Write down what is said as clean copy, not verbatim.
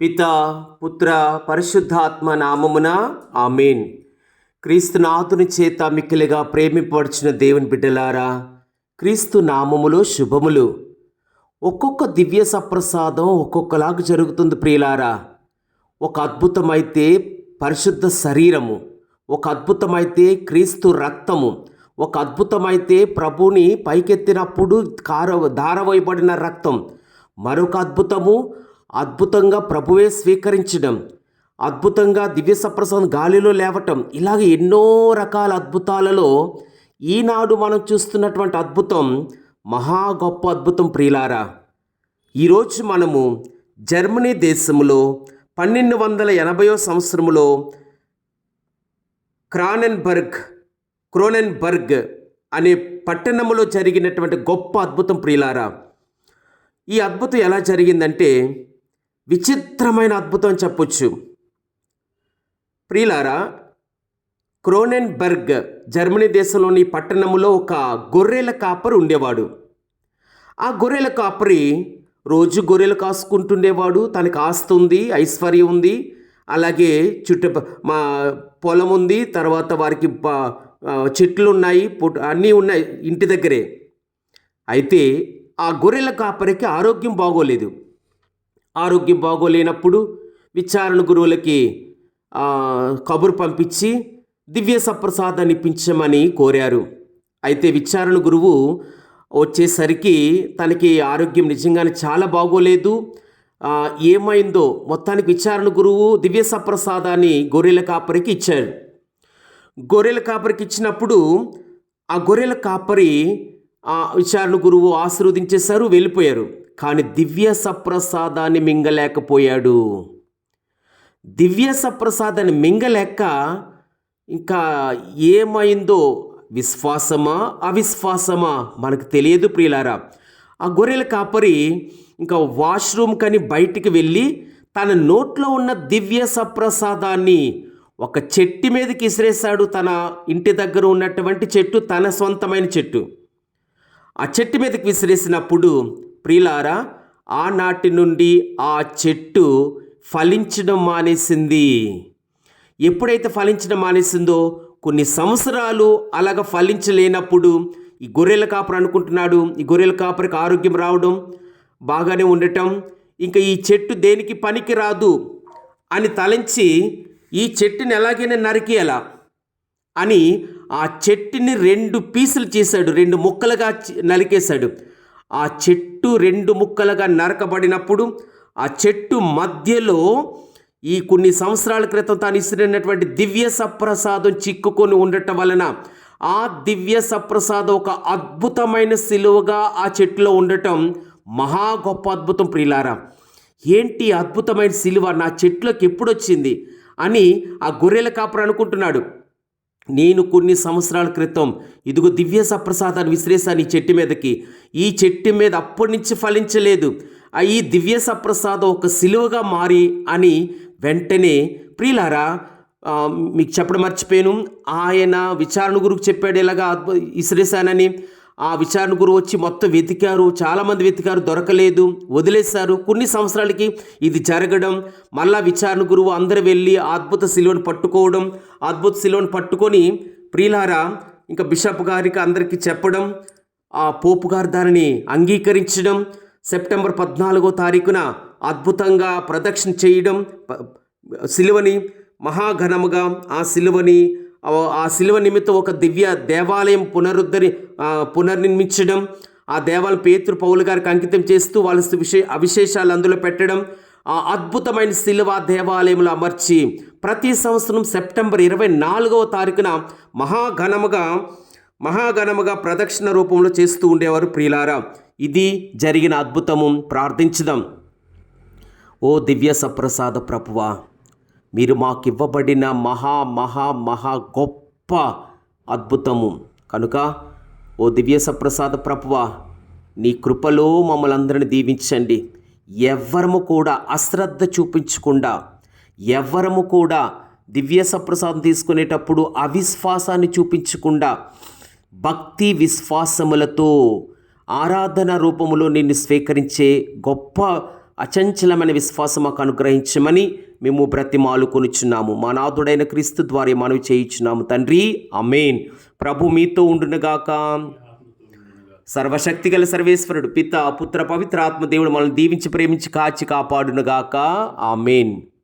పితా పుత్ర పరిశుద్ధాత్మ నామమున ఆమేన్. క్రీస్తునాథుని చేత మిక్కిలిగా ప్రేమింపబడిన దేవుని బిడ్డలారా, క్రీస్తు నామములో శుభములు. ఒక్కొక్క దివ్య సప్రసాదం ఒక్కొక్కలాగా జరుగుతుంది ప్రియులారా. ఒక అద్భుతమైతే పరిశుద్ధ శరీరము, ఒక అద్భుతమైతే క్రీస్తు రక్తము, ఒక అద్భుతమైతే ప్రభుని పైకెత్తినప్పుడు ధారవేయబడిన రక్తం, మరొక అద్భుతంగా ప్రభువే స్వీకరించడం, అద్భుతంగా దివ్య సప్రసాదం గాలిలో లేవటం, ఇలాగ ఎన్నో రకాల అద్భుతాలలో ఈనాడు మనం చూస్తున్నటువంటి అద్భుతం మహా గొప్ప అద్భుతం ప్రియులారా. ఈరోజు మనము జర్మనీ దేశంలో 1280వ సంవత్సరంలో క్రోనెన్బర్గ్ అనే పట్టణంలో జరిగినటువంటి గొప్ప అద్భుతం ప్రియులారా. ఈ అద్భుతం ఎలా జరిగిందంటే విచిత్రమైన అద్భుతం అని చెప్పొచ్చు ప్రియులారా. క్రోనెన్బర్గ్ జర్మనీ దేశంలోని పట్టణంలో ఒక గొర్రెల కాపరి ఉండేవాడు. ఆ గొర్రెల కాపరి రోజు గొర్రెలు కాసుకుంటుండేవాడు. తనకు ఆస్తి ఉంది, ఐశ్వర్యం ఉంది, అలాగే మా పొలం ఉంది, తర్వాత వారికి చెట్లు ఉన్నాయి, అన్నీ ఉన్నాయి ఇంటి దగ్గరే. అయితే ఆ గొర్రెల కాపరికి ఆరోగ్యం బాగోలేదు. ఆరోగ్యం బాగోలేనప్పుడు విచారణ గురువులకి కబురు పంపించి దివ్య సప్రసాదాన్ని ఇప్పించమని కోరారు. అయితే విచారణ గురువు వచ్చేసరికి తనకి ఆరోగ్యం నిజంగానే చాలా బాగోలేదు. ఏమైందో మొత్తానికి విచారణ గురువు దివ్య సప్రసాదాన్ని గొర్రెల కాపరికి ఇచ్చారు. గొర్రెల కాపరికి ఇచ్చినప్పుడు ఆ గొర్రెల కాపరి విచారణ గురువు ఆశీర్వదించేశారు, వెళ్ళిపోయారు. కానీ దివ్య సప్రసాదాన్ని మింగలేకపోయాడు. దివ్య సప్రసాదాన్ని మింగలేక ఇంకా ఏమైందో, విశ్వాసమా అవిశ్వాసమా మనకు తెలియదు ప్రియులారా. ఆ గొర్రెల కాపరి ఇంకా వాష్రూమ్ కని బయటికి వెళ్ళి తన నోట్లో ఉన్న దివ్య సప్రసాదాన్ని ఒక చెట్టు మీదకి ఇసిరేశాడు. తన ఇంటి దగ్గర ఉన్నటువంటి చెట్టు తన సొంతమైన చెట్టు. ఆ చెట్టు మీదకి విసిరేసినప్పుడు ప్రియులారా, ఆనాటి నుండి ఆ చెట్టు ఫలించడం మానేసింది. ఎప్పుడైతే ఫలించడం మానేసిందో, కొన్ని సంవత్సరాలు అలాగ ఫలించలేనప్పుడు ఈ గొర్రెల కాపరి అనుకుంటున్నాడు, ఈ గొర్రెల కాపరికి ఆరోగ్యం రావడం, బాగానే ఉండటం, ఇంకా ఈ చెట్టు దేనికి పనికి రాదు అని తలంచి ఈ చెట్టుని ఎలాగైనా నరికేయాలా అని ఆ చెట్టుని 2 పీసులు చేశాడు, 2 ముక్కలుగా నరికేశాడు. ఆ చెట్టు 2 ముక్కలుగా నరకబడినప్పుడు ఆ చెట్టు మధ్యలో ఈ కొన్ని సంవత్సరాల క్రితం తాను ఇసిరినటువంటి దివ్య సప్రసాదం చిక్కుకొని ఉండటం వలన ఆ దివ్య సప్రసాదం ఒక అద్భుతమైన సిలువగా ఆ చెట్టులో ఉండటం మహా గొప్ప అద్భుతం ప్రియులారా. ఏంటి అద్భుతమైన సిలువ నా చెట్టులోకి ఎప్పుడు వచ్చింది అని ఆ గొర్రెల కాపరి అనుకుంటున్నాడు. నేను కొన్ని సంవత్సరాల క్రితం ఇదిగో దివ్య సప్రసాదాన్ని విసిరేశాను ఈ చెట్టు మీదకి. ఈ చెట్టు మీద అప్పటి నుంచి ఫలించలేదు. ఈ దివ్య సప్రసాదం ఒక సిలువగా మారి అని వెంటనే ప్రియులారా మీకు చెప్పడం మర్చిపోయాను. ఆయన విచారణ గురువుకి చెప్పాడు ఇలాగా విసిరేశానని. ఆ విచారణ గురువు వచ్చి మొత్తం వెతికారు, చాలామంది వెతికారు, దొరకలేదు, వదిలేశారు. కొన్ని సంవత్సరాలకి ఇది జరగడం, మళ్ళా విచారణ గురువు అందరూ వెళ్ళి అద్భుత శిలువను పట్టుకోవడం, అద్భుత శిలువను పట్టుకొని ప్రియులారా ఇంకా బిషప్ గారికి అందరికీ చెప్పడం, ఆ పోపు గారు దానిని అంగీకరించడం, సెప్టెంబర్ 14వ తారీఖున అద్భుతంగా ప్రదక్షిణ చేయడం, శిలువని మహాఘనముగా ఆ శిలువ నిమిత్తం ఒక దివ్య దేవాలయం పునర్నిర్మించడం, ఆ దేవాలయం పేతురు పౌలు గారికి అంకితం చేస్తూ వాళ్ళ అవిశేషాలు అందులో పెట్టడం, ఆ అద్భుతమైన శిలువ దేవాలయంలో అమర్చి ప్రతి సంవత్సరం సెప్టెంబర్ 24వ తారీఖున మహాఘనముగా ప్రదక్షిణ రూపంలో చేస్తూ ఉండేవారు ప్రియులారా. ఇది జరిగిన అద్భుతము. ప్రార్థించుదాం. ఓ దివ్య సప్రసాద ప్రభువా, మీరు మాకివ్వబడిన మహా గొప్ప అద్భుతము కనుక ఓ దివ్య సప్రసాద ప్రభువా, నీ కృపలో మమ్మల్ని అందరిని దీవించండి. ఎవ్వరము కూడా అశ్రద్ధ చూపించకుండా, ఎవ్వరము కూడా దివ్య సప్రసాదం తీసుకునేటప్పుడు అవిశ్వాసాన్ని చూపించకుండా భక్తి విశ్వాసములతో ఆరాధన రూపములో నిన్ను స్వీకరించే గొప్ప అచంచలమైన విశ్వాసం మాకు అనుగ్రహించమని మేము బ్రతిమాలుకొనుచున్నాము. మా నాథుడైన క్రీస్తు ద్వారా మనవి చేయుచున్నాము తండ్రి, ఆమేన్. ప్రభు మీతో ఉండునుగాక. సర్వశక్తిగల సర్వేశ్వరుడు పిత పుత్ర పవిత్ర ఆత్మ దేవుడు మనల్ని దీవించి ప్రేమించి కాచి కాపాడునుగాక. ఆమేన్.